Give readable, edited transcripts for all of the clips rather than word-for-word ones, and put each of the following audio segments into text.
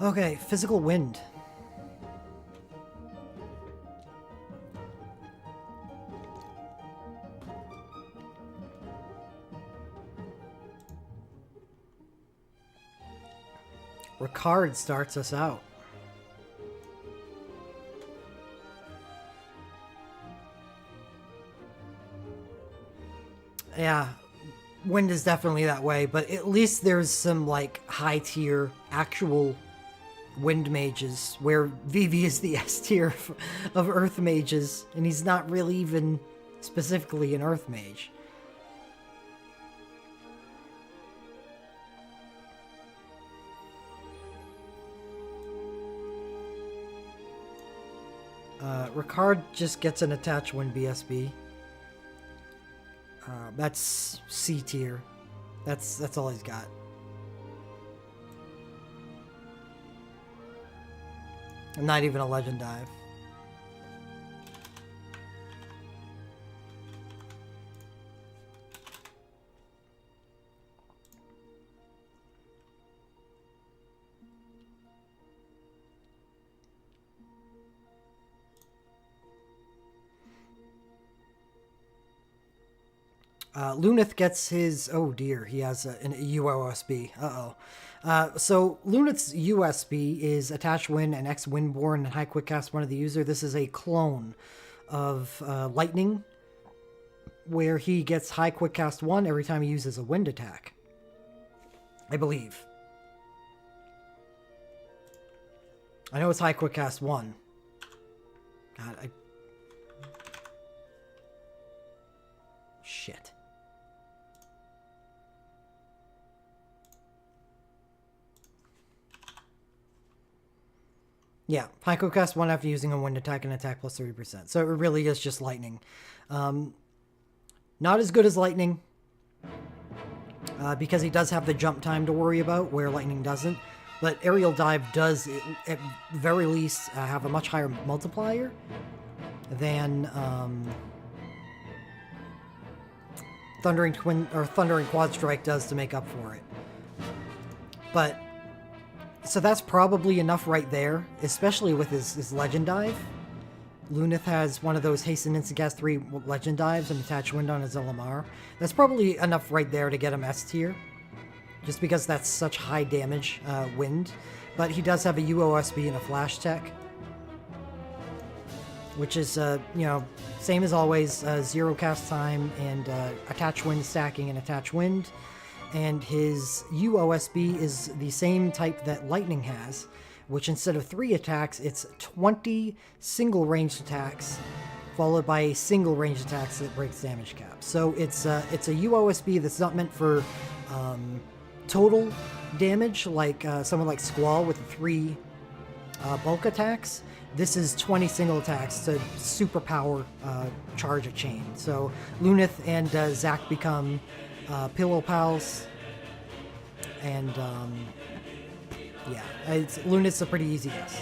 Okay, physical wind. Ricard starts us out. Yeah, wind is definitely that way, but at least there's some like high tier actual wind mages, where Vivi is the S tier of earth mages, and he's not really even specifically an earth mage. Ricard just gets an attached wind BSB. That's C tier. That's all he's got. Not even a legend dive. Lunith gets his... Oh dear, he has an UOSB. Uh-oh. So Lunith's USB is Attach Wind and X Windborn and High Quick Cast 1 of the user. This is a clone of Lightning, where he gets High Quick Cast 1 every time he uses a wind attack, I believe. I know it's High Quick Cast 1. God, Shit. Yeah, High Quick Cast 1 after using a wind attack and attack plus 30%. So it really is just lightning. Not as good as lightning, because he does have the jump time to worry about, where lightning doesn't. But aerial dive does, at very least, have a much higher multiplier than Thundering Quad Strike does to make up for it. But so that's probably enough right there, especially with his Legend Dive. Lunith has one of those Hasten Instant Cast 3 Legend Dives and Attach Wind on his LMR. That's probably enough right there to get him S tier, just because that's such high damage wind. But he does have a UOSB and a Flash Tech, which is, you know, same as always, 0 cast time and Attach Wind stacking and Attach Wind. And his UOSB is the same type that Lightning has, which instead of 3 attacks, it's 20 single ranged attacks, followed by a single ranged attacks that breaks damage cap. So it's a UOSB that's not meant for total damage, like someone like Squall with 3 bulk attacks. This is 20 single attacks to superpower charge a chain. So Lunith and Zac become Pillow Pals, and yeah, Lunith's a pretty easy guess.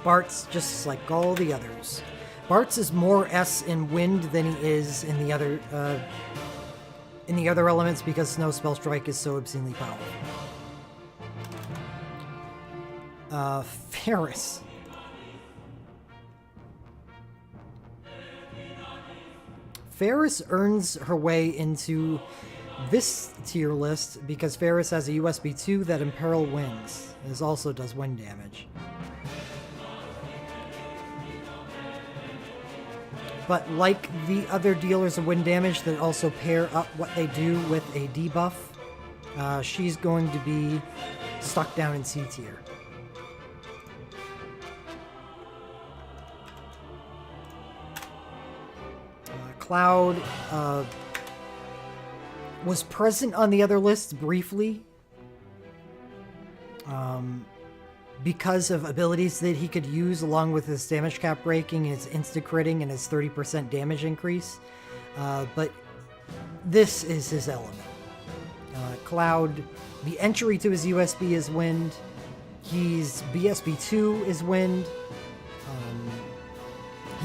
Bart's just like all the others. Bart's is more S in wind than he is in the other elements, because Snow Spell Strike is so obscenely powerful. Ferris. Ferris earns her way into this tier list because Ferris has a USB 2 that Imperil Winds. This also does wind damage. But like the other dealers of wind damage that also pair up what they do with a debuff, she's going to be stuck down in C tier. Cloud was present on the other lists briefly, because of abilities that he could use along with his damage cap breaking, his insta-critting, and his 30% damage increase. But this is his element. Cloud, the entry to his USB is wind. He's BSB2 is wind.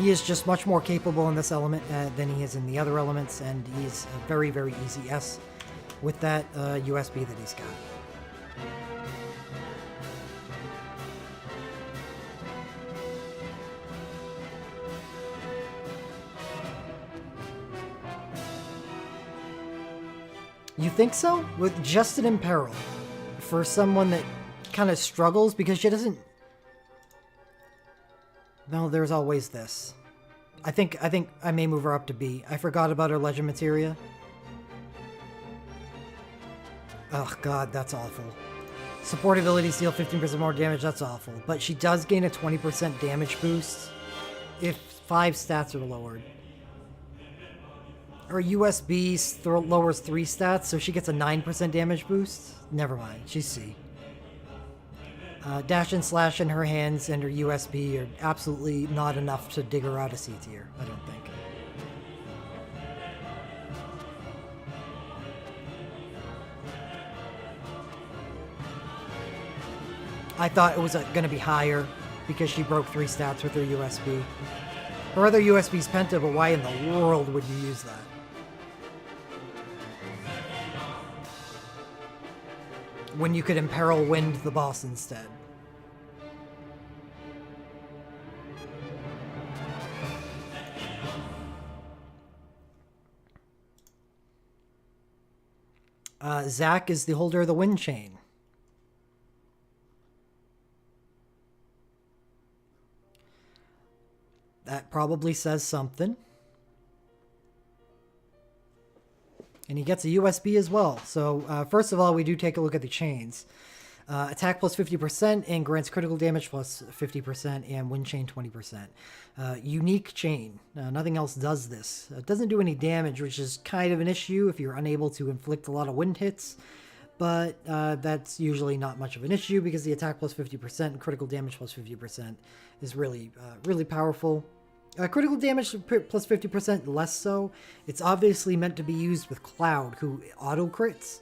He is just much more capable in this element than he is in the other elements, and he's a very, very easy S with that USB that he's got. You think so? With just an Imperil, for someone that kind of struggles because she doesn't... No, there's always this. I think I may move her up to B. I forgot about her Legend Materia. Oh god, that's awful. Support abilities deal 15% more damage, that's awful. But she does gain a 20% damage boost if 5 stats are lowered. Her USB lowers 3 stats, so she gets a 9% damage boost. Never mind, she's C. Dash and Slash in her hands and her USB are absolutely not enough to dig her out of C tier, I don't think. I thought it was going to be higher because she broke 3 stats with her USB. Her other USB's Penta, but why in the world would you use that? When you could Imperil Wind the boss instead. Zack is the holder of the Wind Chain. That probably says something. And he gets a USB as well. So first of all, we do take a look at the chains. Attack plus 50% and grants critical damage plus 50% and Wind Chain 20%. Unique chain. Nothing else does this. It doesn't do any damage, which is kind of an issue if you're unable to inflict a lot of wind hits. But that's usually not much of an issue because the attack plus 50% and critical damage plus 50% is really, really powerful. Critical damage plus 50% less so. It's obviously meant to be used with Cloud, who auto-crits.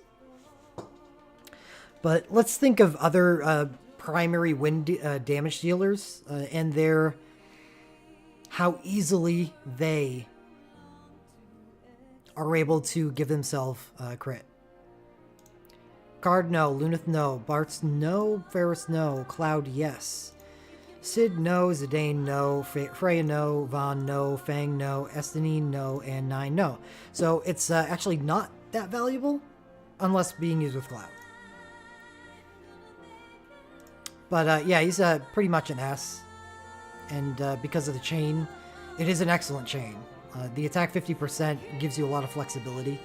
But let's think of other primary wind damage dealers and how easily they are able to give themselves crit. Card, no. Lunith, no. Bartz, no. Ferris, no. Cloud, yes. Sid, no. Zidane, no. Freya, no. Vaughn, no. Fang, no. Estinine, no. And Nine, no. So it's actually not that valuable unless being used with Cloud. But yeah, he's pretty much an S. And because of the chain, it is an excellent chain. The attack 50% gives you a lot of flexibility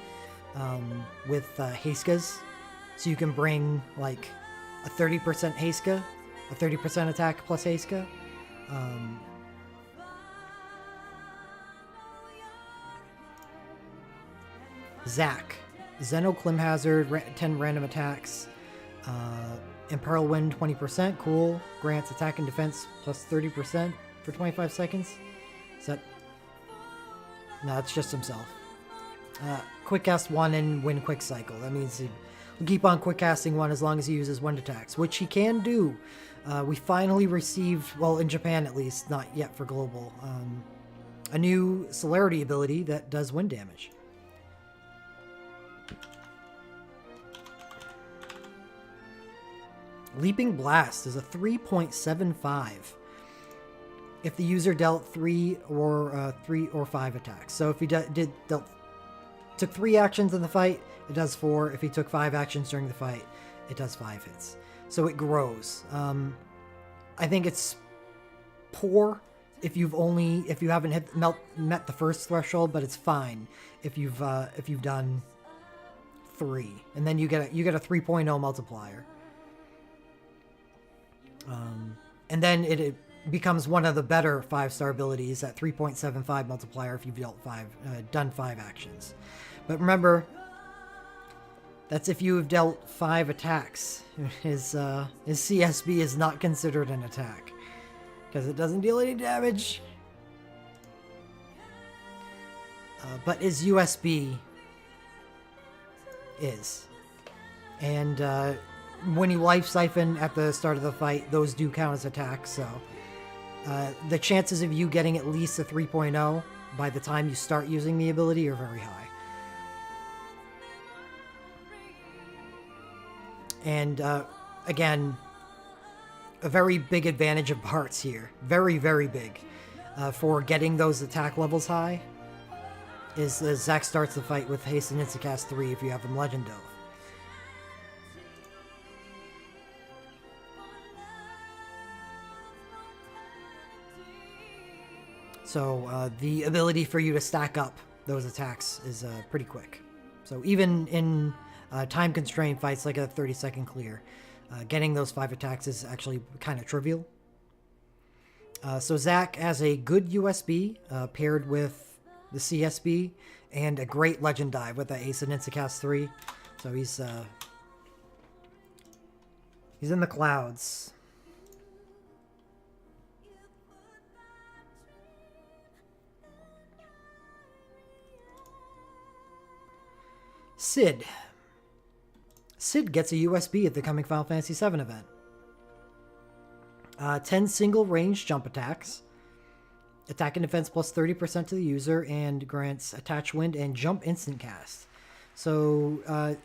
with Heiskas. So you can bring like a 30% Heiska, a 30% attack plus Heiska. Zack. Zeno Clim Hazard, 10 random attacks. Imperil Wind 20%, cool. Grants attack and defense plus 30% for 25 seconds. Is that... No, it's just himself. Quick cast 1 and win quick cycle. That means he'll keep on quick casting 1 as long as he uses wind attacks, which he can do. We finally received, well, in Japan at least, not yet for global, a new celerity ability that does wind damage. Leaping Blast is a 3.75 if the user dealt 3 or 5 attacks. So if he took 3 actions in the fight, it does 4. If he took 5 actions during the fight, it does 5 hits. So it grows. I think it's poor if you haven't met the first threshold, but it's fine if you've done 3, and then you get a 3.0 multiplier. And then it becomes one of the better 5-star abilities at 3.75 multiplier if you've done 5 actions. But remember, that's if you have dealt 5 attacks. His CSB is not considered an attack because it doesn't deal any damage. But his USB is. And when you life siphon at the start of the fight, those do count as attacks, so The chances of you getting at least a 3.0 by the time you start using the ability are very high. And again, a very big advantage of Bart's here. Very, very big. For getting those attack levels high is Zack starts the fight with Haste and Instacast 3 if you have him Legend Oath. So the ability for you to stack up those attacks is pretty quick. So even in time-constrained fights like a 30-second clear, getting those 5 attacks is actually kind of trivial. So Zack has a good USB paired with the CSB and a great Legend Dive with the Ace and Instacast 3. So he's in the clouds. Sid. Sid gets a USB at the coming Final Fantasy VII event. 10 single range jump attacks. Attack and defense plus 30% to the user and grants attach wind and jump instant cast. So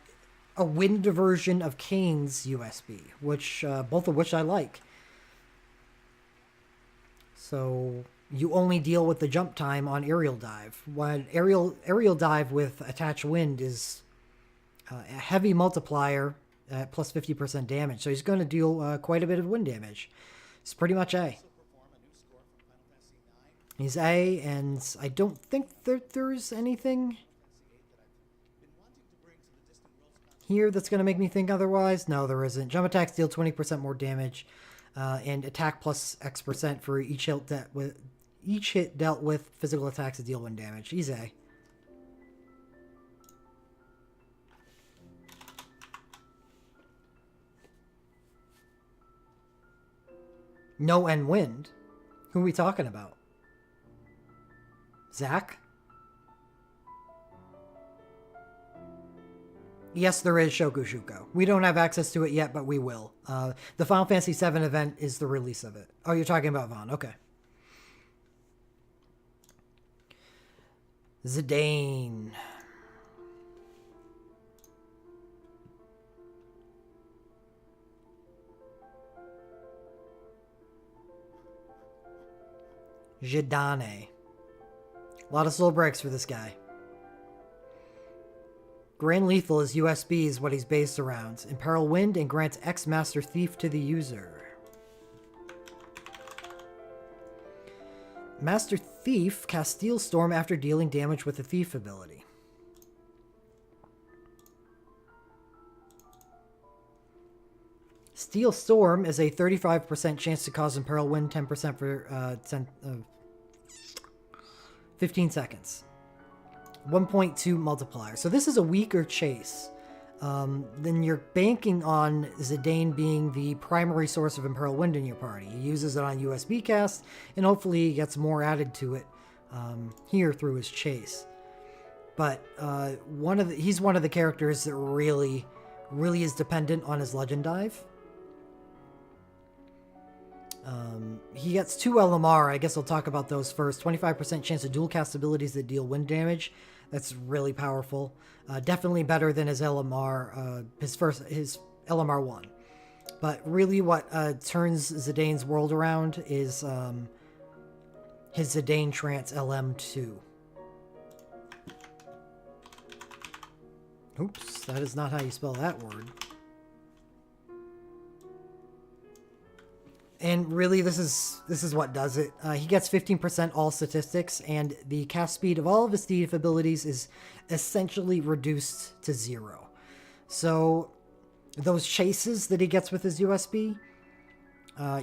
a wind version of Kane's USB, which both of which I like. So you only deal with the jump time on aerial dive. When aerial dive with attach wind is a heavy multiplier at plus 50% damage, so he's going to deal quite a bit of wind damage. It's pretty much A. He's A, and I don't think that there's anything here that's going to make me think otherwise. No, there isn't. Jump attacks deal 20% more damage, and attack plus X% for each hit dealt with physical attacks to deal wind damage. He's A. No end wind? Who are we talking about? Zack? Yes, there is Shokushuko. We don't have access to it yet, but we will. The Final Fantasy VII event is the release of it. Oh, you're talking about Vaughn. Okay. Zidane. Zidane. A lot of slow breaks for this guy. Grand Lethal is USB is what he's based around. Imperil Wind and grants X Master Thief to the user. Master Thief casts Steel Storm after dealing damage with the Thief ability. Steel Storm is a 35% chance to cause Imperil Wind, 10% for 15 seconds. 1.2 multiplier. So this is a weaker chase. Then you're banking on Zidane being the primary source of Imperil Wind in your party. He uses it on USB cast, and hopefully he gets more added to it here through his chase. But he's one of the characters that really is dependent on his Legend Dive. He gets 2 LMR. I guess I'll talk about those first. 25% chance of dual cast abilities that deal wind damage. That's really powerful. Definitely better than his LMR, his LMR 1. But really what turns Zidane's world around is his Zidane Trance LM2. Oops, that is not how you spell that word. And really, this is what does it. He gets 15% all statistics, and the cast speed of all of his thief abilities is essentially reduced to 0. So those chases that he gets with his USB,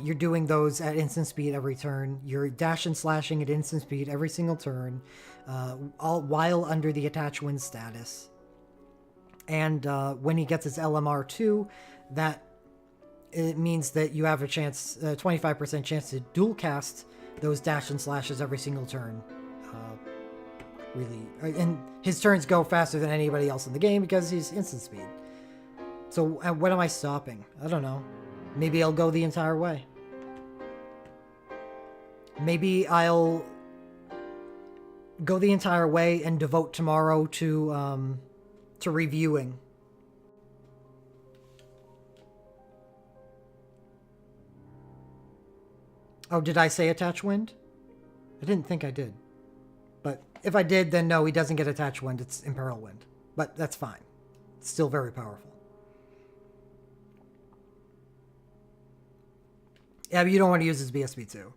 you're doing those at instant speed every turn. You're dash and slashing at instant speed every single turn, all while under the attach wind status. And when he gets his LMR2, it means that you have a chance, 25% chance to dual cast those dash and slashes every single turn. Really. And his turns go faster than anybody else in the game because he's instant speed. So when am I stopping? I don't know. Maybe I'll go the entire way. Maybe I'll go the entire way and devote tomorrow to reviewing. Oh, did I say attach wind? I didn't think I did. But if I did, then no, he doesn't get attach wind. It's imperil wind. But that's fine. It's still very powerful. Yeah, but you don't want to use his BSB2.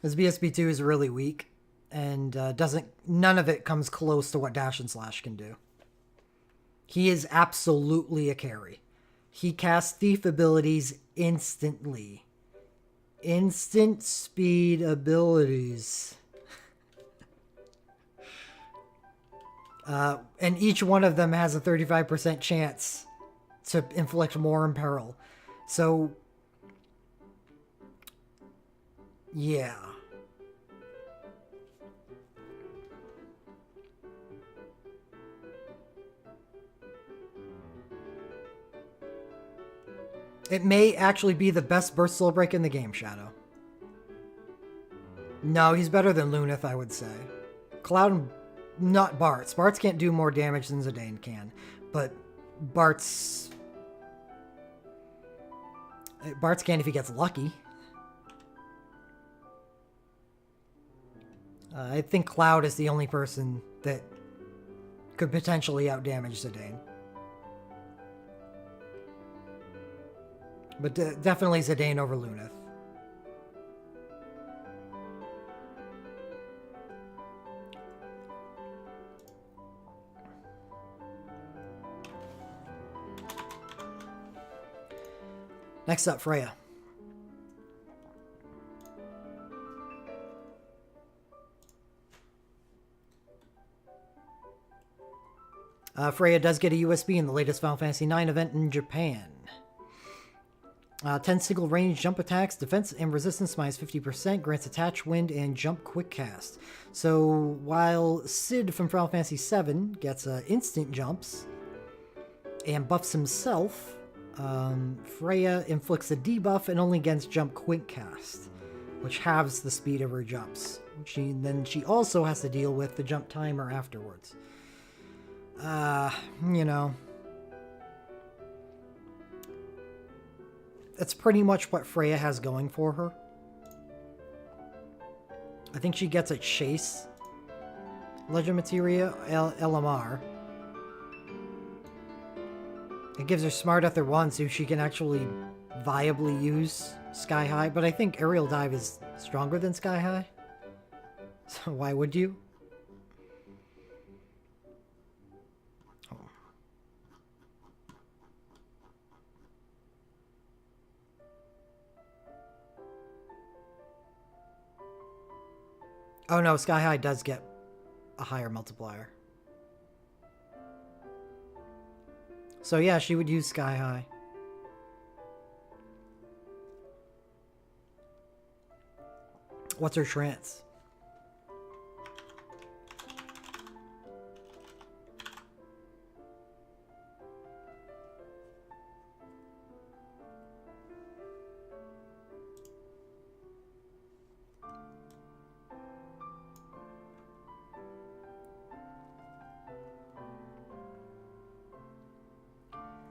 His BSB2 is really weak, and none of it comes close to what Dash and Slash can do. He is absolutely a carry. He casts Thief abilities instantly. Instant speed abilities. And each one of them has a 35% chance to inflict more imperil. So, yeah. It may actually be the best burst soul break in the game, Shadow. No, he's better than Lunith, I would say. Cloud, not Bartz. Bartz can't do more damage than Zidane can, but Bartz can if he gets lucky. I think Cloud is the only person that could potentially outdamage Zidane. But definitely Zidane over Lunith. Next up, Freya. Freya does get a USB in the latest Final Fantasy IX event in Japan. 10 single range jump attacks, defense and resistance minus 50%, grants attach wind and jump quick cast. So while Sid from Final Fantasy VII gets instant jumps and buffs himself, Freya inflicts a debuff and only gets jump quick cast, which halves the speed of her jumps. Then she also has to deal with the jump timer afterwards. You know. That's pretty much what Freya has going for her. I think she gets a chase Legend Materia LMR. It gives her Smart Ether 1 so she can actually viably use Sky High, but I think Aerial Dive is stronger than Sky High. So why would you? Oh no, Sky High does get a higher multiplier. So yeah, she would use Sky High. What's her trance?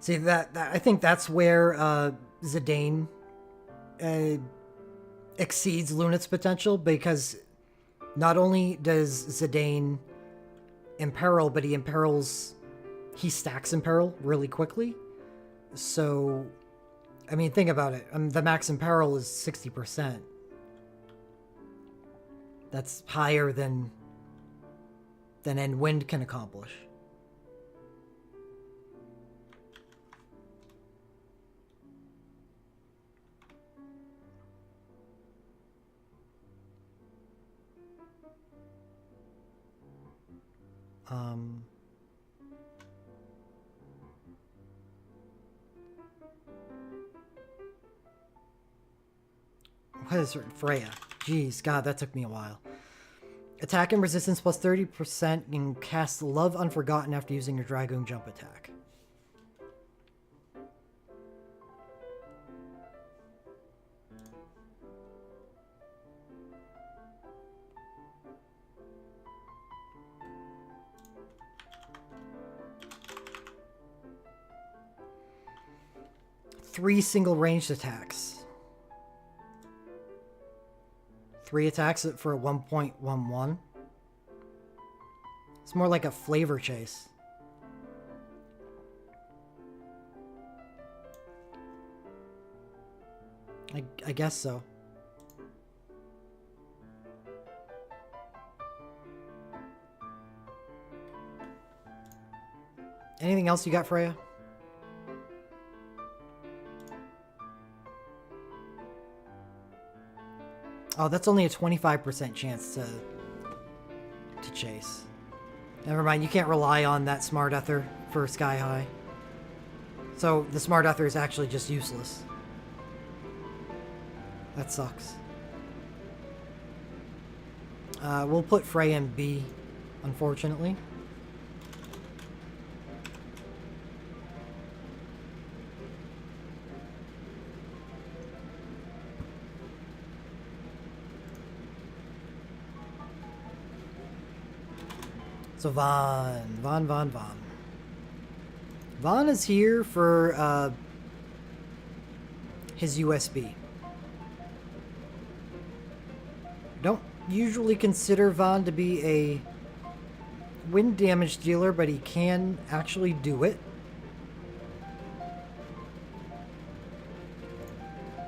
See, that I think that's where Zidane exceeds Lunith's potential, because not only does Zidane imperil, but he stacks imperil really quickly. So, I mean, think about it. The max imperil is 60%. That's higher than End Wind can accomplish. What is Freya? Jeez, God, that took me a while. Attack and resistance plus 30% and cast Love Unforgotten after using your Dragoon jump attack. 3 single ranged attacks. 3 attacks for a 1.11. It's more like a flavor chase. I guess so. Anything else you got, Freya? Oh, that's only a 25% chance to chase. Never mind, you can't rely on that Smart Ether for Sky High. So the Smart Ether is actually just useless. That sucks. We'll put Freya in B, unfortunately. So Vaughn. Vaughn is here for his USB. Don't usually consider Vaughn to be a wind damage dealer, but he can actually do it.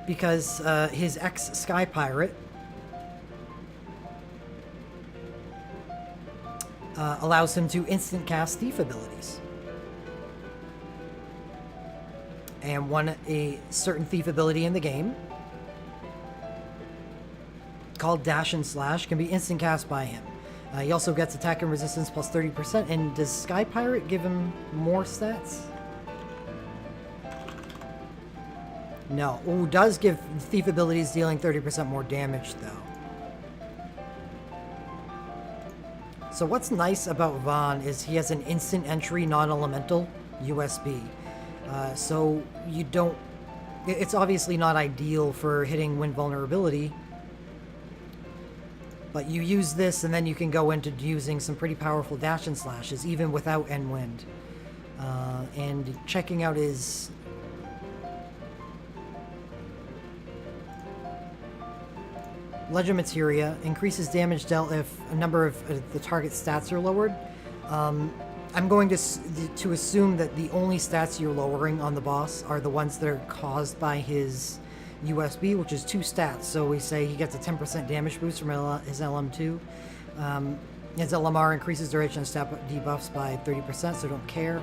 Because his ex-Sky Pirate allows him to instant cast thief abilities. And a certain thief ability in the game, called Dash and Slash, can be instant cast by him. He also gets attack and resistance plus 30%. And does Sky Pirate give him more stats? No. Ooh, does give thief abilities dealing 30% more damage, though. So what's nice about Vaughn is he has an instant entry non-elemental USB. So you don't... It's obviously not ideal for hitting wind vulnerability, but you use this and then you can go into using some pretty powerful dash and slashes even without end wind. And checking out his... Legend Materia increases damage dealt if a number of the target stats are lowered. I'm going to assume that the only stats you're lowering on the boss are the ones that are caused by his USB, which is 2 stats. So we say he gets a 10% damage boost from his LM2. His LMR increases duration of stat debuffs by 30%, so don't care.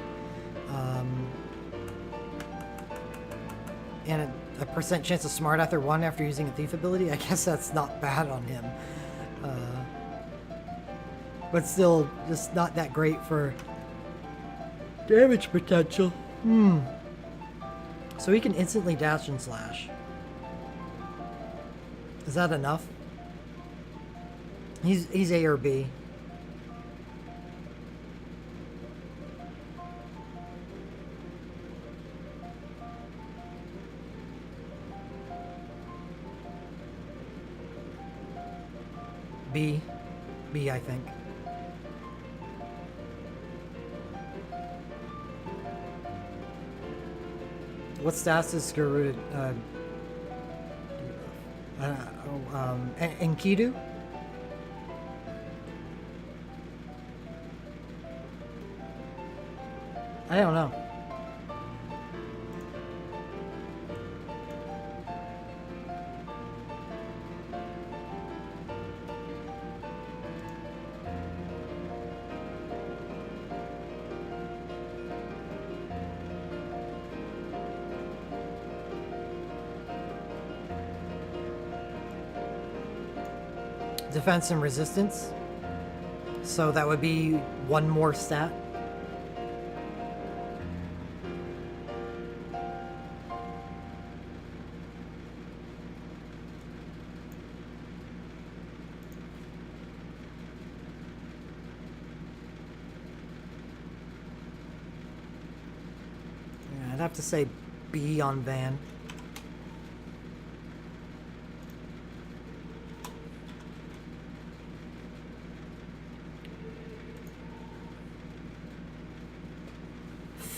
And a percent chance of Smart Ether 1 after using a thief ability. I guess that's not bad on him. But still, just not that great for damage potential. So he can instantly dash and slash. Is that enough? He's A or B. B, I think. What stats is Garuda? Enkidu? I don't know. Defense and resistance. So that would be 1 more stat. Yeah, I'd have to say B on Van.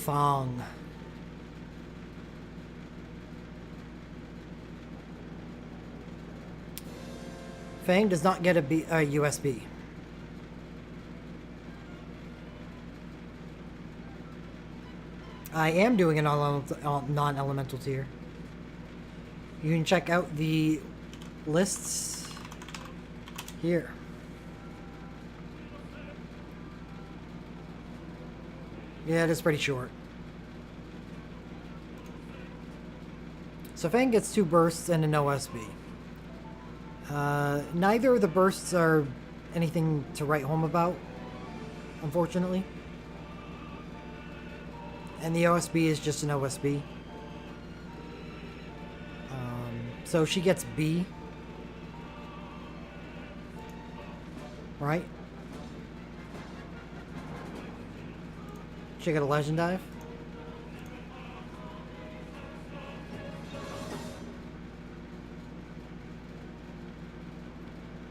Fong. Fang does not get a USB. I am doing a non-elemental tier. You can check out the lists here. Yeah, it is pretty short. So Fang gets 2 bursts and an OSB. Neither of the bursts are anything to write home about, unfortunately. And the OSB is just an OSB. So she gets B. Right? She got a Legend Dive.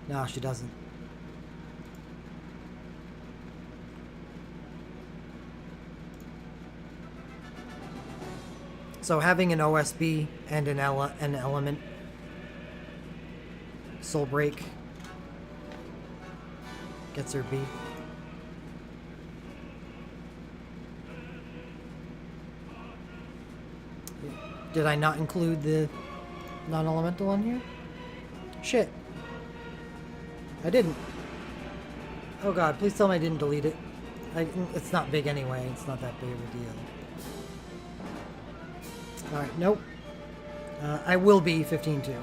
No, she doesn't. So having an OSB and an element, Soul Break, gets her B. Did I not include the non-elemental on here? Shit. I didn't. Oh god, please tell me I didn't delete it. It's not big anyway, it's not that big of a deal. Alright, nope. I will be 15-2.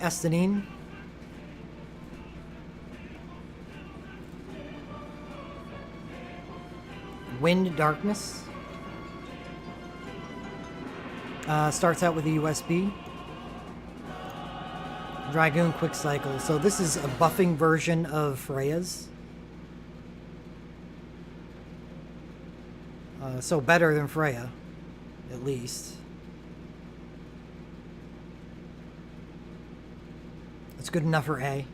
Estinine. Wind Darkness. Starts out with a USB. Dragoon Quick Cycle. So this is a buffing version of Freya's. So better than Freya, at least. It's good enough for A.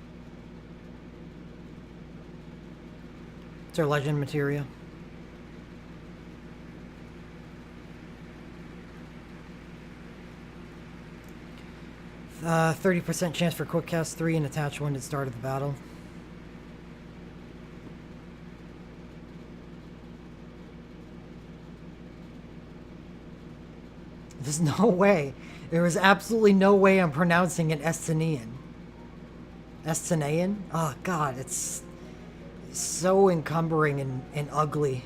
It's our legend materia. 30% chance for quick cast 3 and attach 1 at the start of the battle. There's no way. There was absolutely no way I'm pronouncing it Estinian. Estinian? Oh god, it's so encumbering and ugly.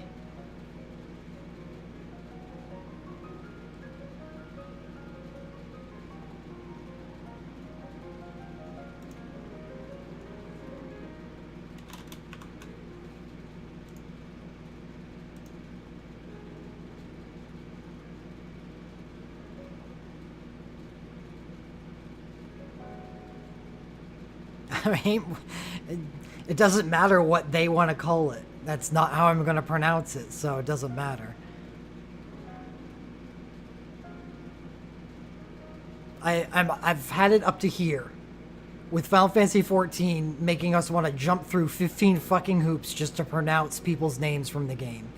I mean, it doesn't matter what they want to call it. That's not how I'm going to pronounce it, so it doesn't matter. I've had it up to here with Final Fantasy XIV making us want to jump through 15 fucking hoops just to pronounce people's names from the game.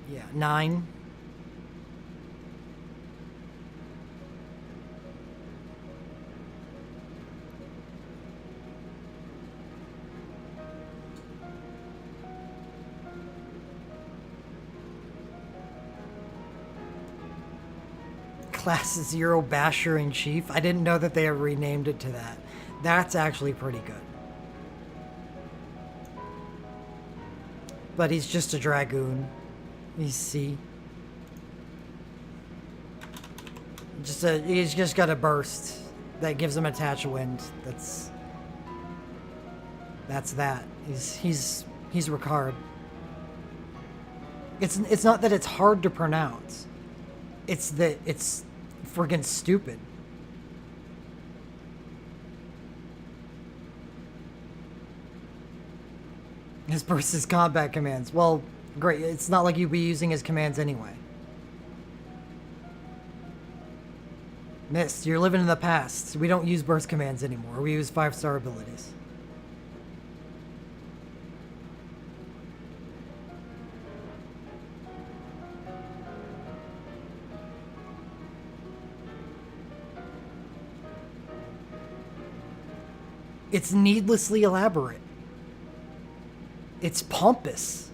Yeah, 9. Class 0 Basher in Chief. I didn't know that they had renamed it to that. That's actually pretty good. But he's just a Dragoon. He's C. He's just got a burst that gives him attach wind. That's that. He's Ricard. It's not that it's hard to pronounce. It's that it's friggin' stupid. His burst is combat commands. Well, great. It's not like you'd be using his commands anyway. Mist, you're living in the past. We don't use burst commands anymore. We use 5-star abilities. It's needlessly elaborate. It's pompous.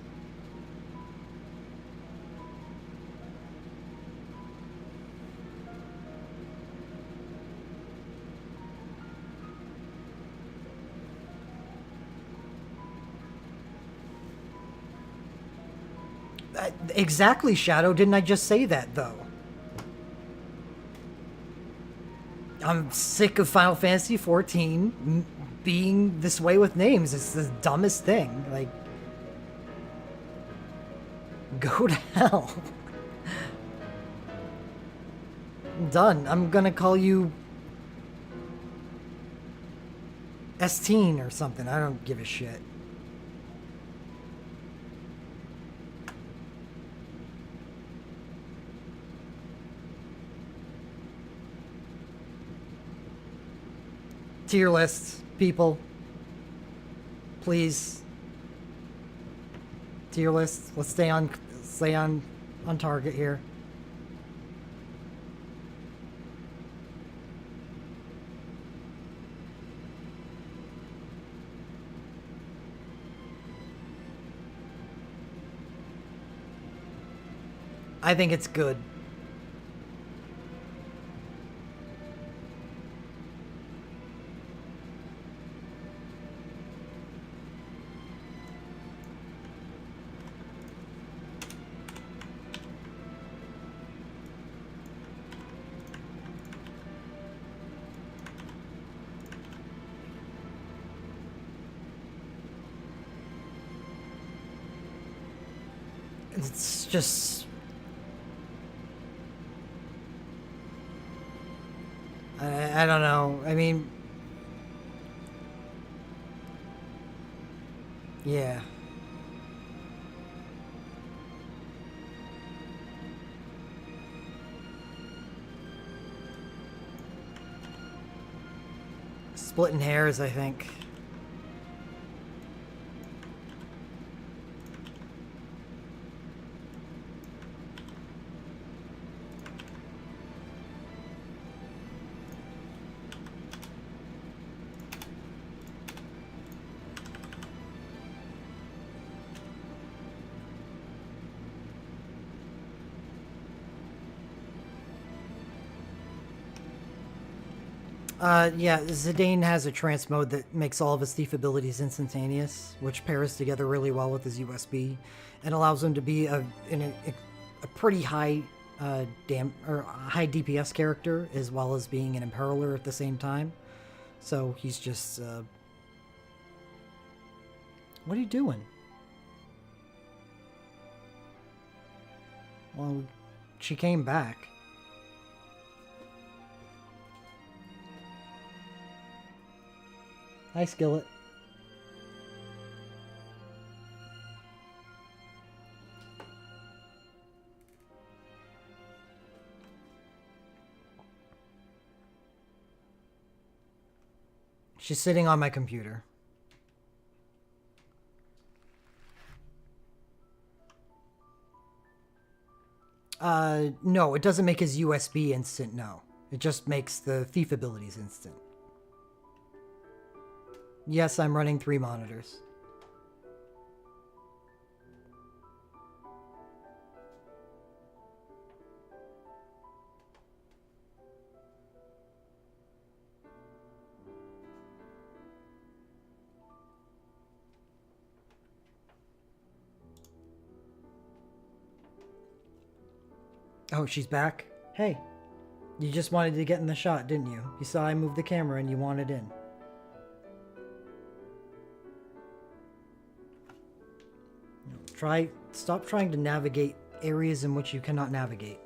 Exactly, Shadow. Didn't I just say that, though? I'm sick of Final Fantasy XIV being this way with names. It's the dumbest thing. Like, go to hell. I'm done. I'm gonna call you S-teen or something. I don't give a shit. Tier lists, people. Please. Tier lists. Let's stay on target here. I think it's good. It's just... I don't know. I mean... Yeah. Splitting hairs, I think. Yeah, Zidane has a trance mode that makes all of his thief abilities instantaneous, which pairs together really well with his USB, and allows him to be a pretty high high DPS character, as well as being an Imperialer at the same time. So he's just... What are you doing? Well, she came back. Hi, Skillet. She's sitting on my computer. No, it doesn't make his USB instant, no. It just makes the thief abilities instant. Yes, I'm running 3 monitors. Oh, she's back? Hey. You just wanted to get in the shot, didn't you? You saw I moved the camera and you wanted in. Stop trying to navigate areas in which you cannot navigate.